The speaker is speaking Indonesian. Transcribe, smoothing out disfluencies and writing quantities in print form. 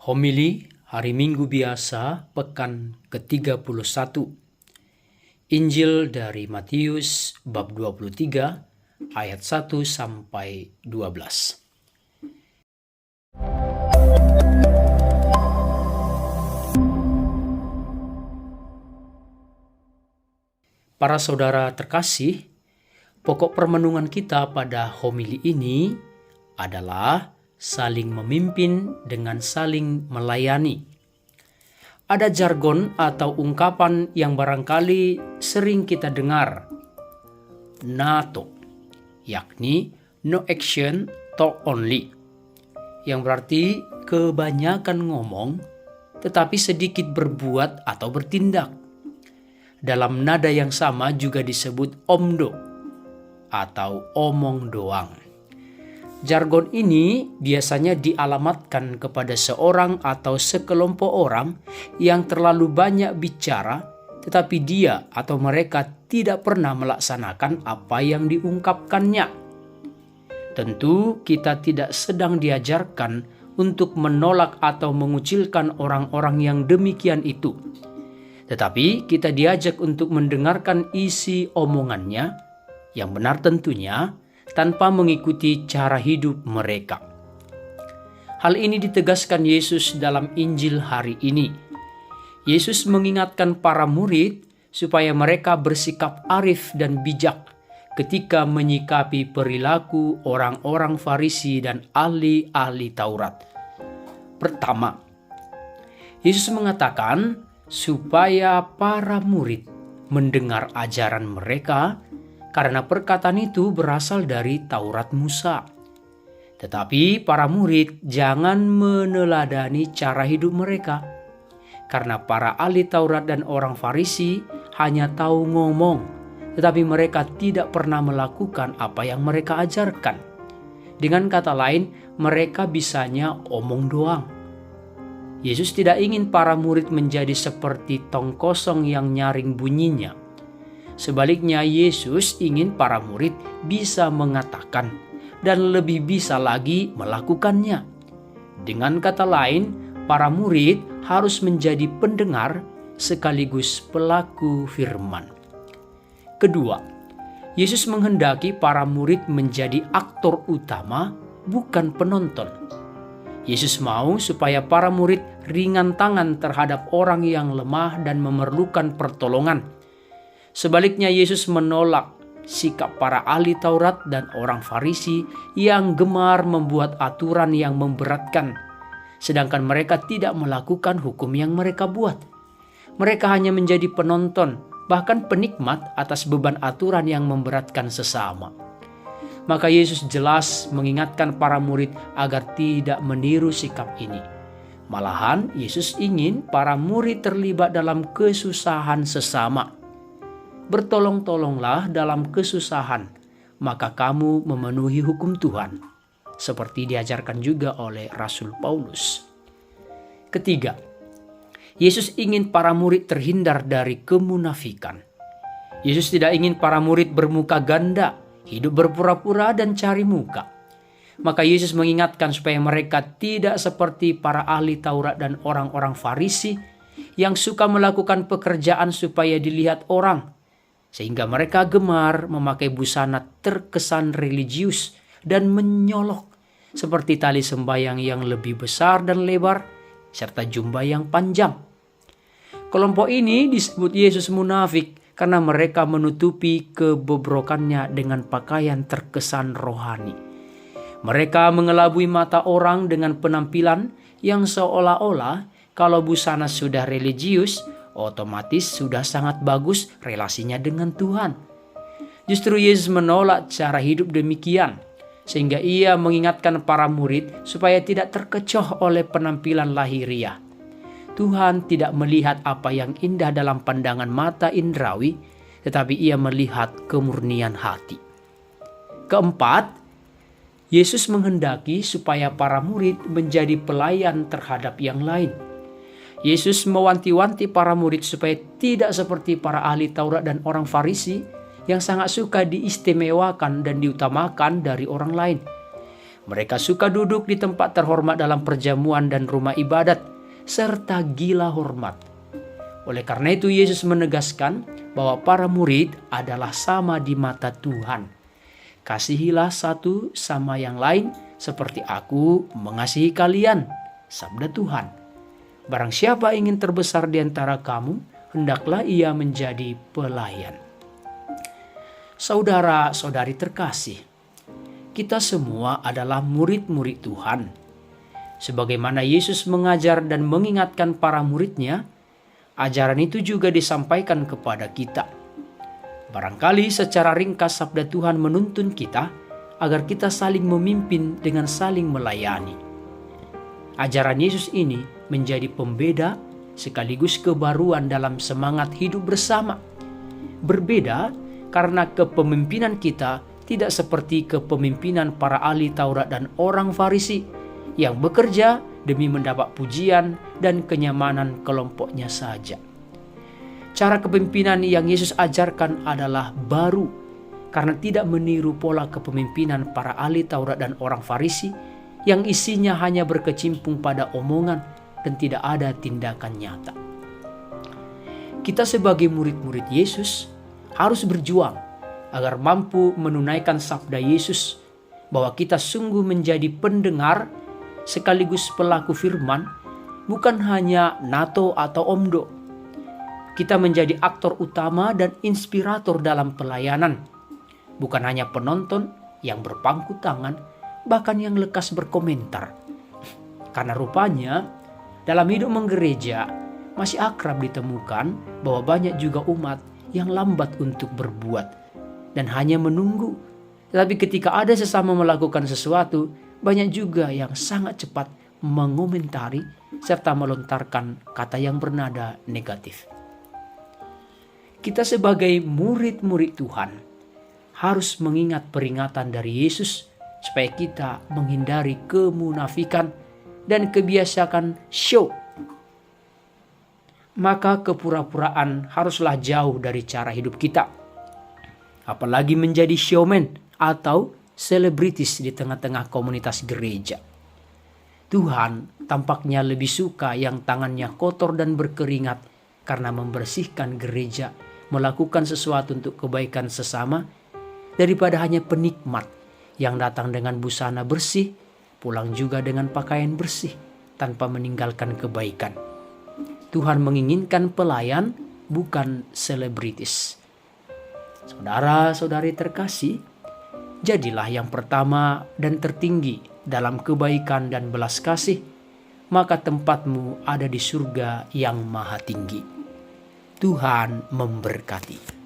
Homili Hari Minggu Biasa Pekan ke-31. Injil dari Matius bab 23 ayat 1 sampai 12. Para saudara terkasih, pokok permenungan kita pada homili ini adalah saling memimpin dengan saling melayani. Ada jargon atau ungkapan yang barangkali sering kita dengar, NATO, yakni no action, talk only, yang berarti kebanyakan ngomong tetapi sedikit berbuat atau bertindak. Dalam nada yang sama juga disebut omdo atau omong doang. Jargon ini biasanya dialamatkan kepada seorang atau sekelompok orang yang terlalu banyak bicara, tetapi dia atau mereka tidak pernah melaksanakan apa yang diungkapkannya. Tentu kita tidak sedang diajarkan untuk menolak atau mengucilkan orang-orang yang demikian itu. Tetapi kita diajak untuk mendengarkan isi omongannya, yang benar tentunya, tanpa mengikuti cara hidup mereka. Hal ini ditegaskan Yesus dalam Injil hari ini. Yesus mengingatkan para murid supaya mereka bersikap arif dan bijak ketika menyikapi perilaku orang-orang Farisi dan ahli-ahli Taurat. Pertama, Yesus mengatakan supaya para murid mendengar ajaran mereka karena perkataan itu berasal dari Taurat Musa. Tetapi para murid jangan meneladani cara hidup mereka. Karena para ahli Taurat dan orang Farisi hanya tahu ngomong, tetapi mereka tidak pernah melakukan apa yang mereka ajarkan. Dengan kata lain, mereka bisanya omong doang. Yesus tidak ingin para murid menjadi seperti tong kosong yang nyaring bunyinya. Sebaliknya, Yesus ingin para murid bisa mengatakan dan lebih bisa lagi melakukannya. Dengan kata lain, para murid harus menjadi pendengar sekaligus pelaku firman. Kedua, Yesus menghendaki para murid menjadi aktor utama, bukan penonton. Yesus mau supaya para murid ringan tangan terhadap orang yang lemah dan memerlukan pertolongan. Sebaliknya, Yesus menolak sikap para ahli Taurat dan orang Farisi yang gemar membuat aturan yang memberatkan, sedangkan mereka tidak melakukan hukum yang mereka buat. Mereka hanya menjadi penonton, bahkan penikmat atas beban aturan yang memberatkan sesama. Maka Yesus jelas mengingatkan para murid agar tidak meniru sikap ini. Malahan, Yesus ingin para murid terlibat dalam kesusahan sesama. Bertolong-tolonglah dalam kesusahan, maka kamu memenuhi hukum Tuhan, seperti diajarkan juga oleh Rasul Paulus. Ketiga, Yesus ingin para murid terhindar dari kemunafikan. Yesus tidak ingin para murid bermuka ganda, hidup berpura-pura dan cari muka. Maka Yesus mengingatkan supaya mereka tidak seperti para ahli Taurat dan orang-orang Farisi yang suka melakukan pekerjaan supaya dilihat orang, sehingga mereka gemar memakai busana terkesan religius dan menyolok seperti tali sembahyang yang lebih besar dan lebar serta jubah yang panjang. Kelompok ini disebut Yesus munafik karena mereka menutupi kebobrokannya dengan pakaian terkesan rohani. Mereka mengelabui mata orang dengan penampilan yang seolah-olah kalau busana sudah religius, otomatis sudah sangat bagus relasinya dengan Tuhan. Justru Yesus menolak cara hidup demikian, sehingga ia mengingatkan para murid supaya tidak terkecoh oleh penampilan lahiriah. Tuhan tidak melihat apa yang indah dalam pandangan mata indrawi, tetapi ia melihat kemurnian hati. Keempat, Yesus menghendaki supaya para murid menjadi pelayan terhadap yang lain. Yesus mewanti-wanti para murid supaya tidak seperti para ahli Taurat dan orang Farisi yang sangat suka diistimewakan dan diutamakan dari orang lain. Mereka suka duduk di tempat terhormat dalam perjamuan dan rumah ibadat, serta gila hormat. Oleh karena itu Yesus menegaskan bahwa para murid adalah sama di mata Tuhan. Kasihilah satu sama yang lain seperti aku mengasihi kalian, sabda Tuhan. Barang siapa ingin terbesar di antara kamu, hendaklah ia menjadi pelayan. Saudara-saudari terkasih, kita semua adalah murid-murid Tuhan. Sebagaimana Yesus mengajar dan mengingatkan para muridnya, ajaran itu juga disampaikan kepada kita. Barangkali secara ringkas sabda Tuhan menuntun kita agar kita saling memimpin dengan saling melayani. Ajaran Yesus ini menjadi pembeda sekaligus kebaruan dalam semangat hidup bersama. Berbeda karena kepemimpinan kita tidak seperti kepemimpinan para ahli Taurat dan orang Farisi yang bekerja demi mendapat pujian dan kenyamanan kelompoknya saja. Cara kepemimpinan yang Yesus ajarkan adalah baru karena tidak meniru pola kepemimpinan para ahli Taurat dan orang Farisi yang isinya hanya berkecimpung pada omongan dan tidak ada tindakan nyata. Kita sebagai murid-murid Yesus harus berjuang agar mampu menunaikan sabda Yesus bahwa kita sungguh menjadi pendengar sekaligus pelaku firman, bukan hanya nato atau omdo. Kita menjadi aktor utama dan inspirator dalam pelayanan, bukan hanya penonton yang berpangku tangan, bahkan yang lekas berkomentar. Karena rupanya dalam hidup menggereja masih akrab ditemukan bahwa banyak juga umat yang lambat untuk berbuat dan hanya menunggu. Tetapi ketika ada sesama melakukan sesuatu, banyak juga yang sangat cepat mengomentari serta melontarkan kata yang bernada negatif. Kita sebagai murid-murid Tuhan harus mengingat peringatan dari Yesus supaya kita menghindari kemunafikan dan kebiasaan show. Maka kepura-puraan haruslah jauh dari cara hidup kita. Apalagi menjadi showman atau selebritis di tengah-tengah komunitas gereja. Tuhan tampaknya lebih suka yang tangannya kotor dan berkeringat karena membersihkan gereja, melakukan sesuatu untuk kebaikan sesama, daripada hanya penikmat yang datang dengan busana bersih, pulang juga dengan pakaian bersih tanpa meninggalkan kebaikan. Tuhan menginginkan pelayan, bukan selebritis. Saudara-saudari terkasih, jadilah yang pertama dan tertinggi dalam kebaikan dan belas kasih, maka tempatmu ada di surga yang maha tinggi. Tuhan memberkati.